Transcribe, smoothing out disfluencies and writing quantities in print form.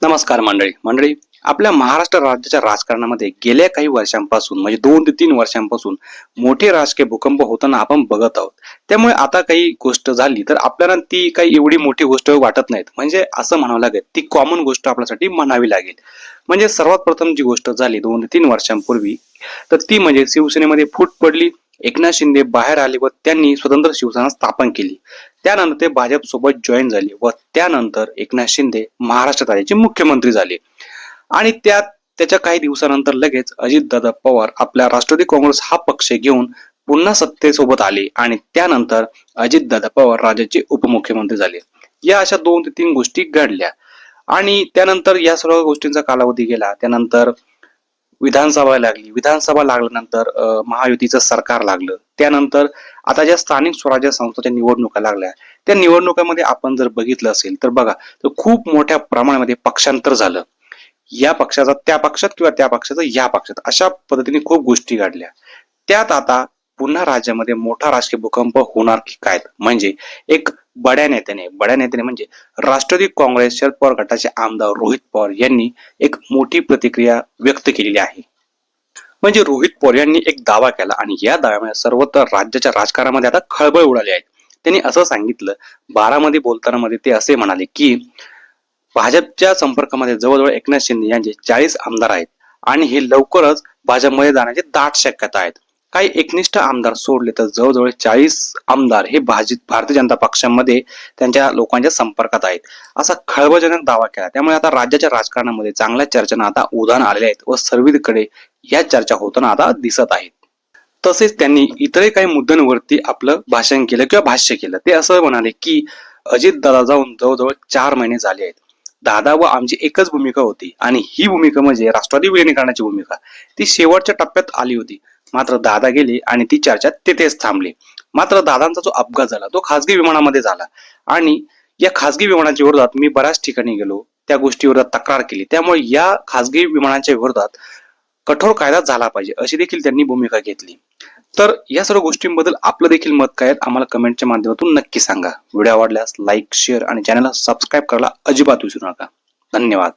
नमस्कार मंडळी आपल्या महाराष्ट्र राज्याच्या राजकारणामध्ये गेल्या काही वर्षांपासून म्हणजे 2 ते 3 वर्षांपासून मोठे राजकीय भूकंप होताना आपण बघत आहोत. त्यामुळे आता काही गोष्ट झाली तर आपल्याला ती काही एवढी मोठी गोष्ट वाटत नाहीत. म्हणजे असं म्हणावं लागेल ती कॉमन गोष्ट आपल्यासाठी म्हणावी लागेल. म्हणजे सर्वात प्रथम जी गोष्ट झाली 2 ते 3 वर्षांपूर्वी तर ती म्हणजे शिवसेनेमध्ये फूट पडली. एकनाथ शिंदे बाहेर आले व त्यांनी स्वतंत्र शिवसेना स्थापन केली. त्यानंतर ते भाजप सोबत जॉईन झाले व त्यानंतर एकनाथ शिंदे महाराष्ट्र राज्याचे मुख्यमंत्री झाले. आणि त्याच्या काही दिवसानंतर लगेच अजितदादा पवार आपल्या राष्ट्रवादी काँग्रेस हा पक्ष घेऊन पुन्हा सत्तेसोबत आले आणि त्यानंतर अजितदादा पवार राज्याचे उपमुख्यमंत्री झाले. या अशा 2 ते 3 गोष्टी घडल्या आणि त्यानंतर या सर्व गोष्टींचा कालावधी गेला. त्यानंतर विधानसभा लागली. विधानसभा लागल्यानंतर महायुतीचं सरकार लागलं. त्यानंतर आता ज्या स्थानिक स्वराज्य संस्थांच्या निवडणुका लागल्या त्या निवडणुकांमध्ये आपण जर बघितलं असेल तर बघा तर खूप मोठ्या प्रमाणामध्ये पक्षांतर झालं. या पक्षाचा त्या पक्षात किंवा त्या पक्षाचा या पक्षात अशा पद्धतीने खूप गोष्टी घडल्या. त्यात आता पुन्हा राज्यामध्ये मोठा राजकीय भूकंप होणार की काय म्हणजे एक बड्या नेत्याने म्हणजे राष्ट्रवादी काँग्रेस शरद पवार गटाचे आमदार रोहित पवार यांनी एक मोठी प्रतिक्रिया व्यक्त केलेली आहे. म्हणजे रोहित पवार यांनी एक दावा केला आणि या दाव्यामुळे सर्वत्र राज्याच्या राजकारणामध्ये आता खळबळ उडाली आहे. त्यांनी असं सांगितलं, बारामध्ये बोलताना मध्ये ते असे म्हणाले की भाजपच्या संपर्कामध्ये जवळजवळ एकनाथ शिंदे यांचे 40 आमदार आहेत आणि हे लवकरच भाजपमध्ये जाण्याची दाट शक्यता आहेत. काही एकनिष्ठ आमदार सोडले तर जवळजवळ 40 आमदार हे भारतीय जनता पक्षामध्ये त्यांच्या लोकांच्या संपर्कात आहेत, असा खळबळजनक दावा केला. त्यामुळे आता राज्याच्या राजकारणामध्ये चांगल्या चर्चांना आता उधाण आलेले आहेत व सर्वीकडे या चर्चा होताना आता दिसत आहेत. तसेच त्यांनी इतरही काही मुद्द्यांवरती आपलं भाषण केलं किंवा भाष्य केलं. ते असं म्हणाले की अजितदादा जाऊन जवळजवळ 4 महिने झाले आहेत. दादा व आमची एकच भूमिका होती आणि ही भूमिका म्हणजे राष्ट्रवादी विलीनीकरणाची भूमिका. ती शेवटच्या टप्प्यात आली होती. मात्र दादा गेले आणि ती चर्चा तिथेच थांबली. मात्र दादांचा जो अपघात झाला तो खासगी विमानामध्ये झाला आणि या खासगी विमानाच्या विरोधात मी बऱ्याच ठिकाणी गेलो, त्या गोष्टीविरोधात तक्रार केली. त्यामुळे या खासगी विमानाच्या विरोधात कठोर कायदा झाला पाहिजे अशी देखील त्यांनी भूमिका घेतली. तर या सर्व गोष्टींबद्दल आपलं देखील मत काय आहे आम्हाला कमेंटच्या माध्यमातून नक्की सांगा. व्हिडिओ आवडल्यास लाईक, शेअर आणि चॅनलला सबस्क्राईब करायला अजिबात विसरू नका. धन्यवाद.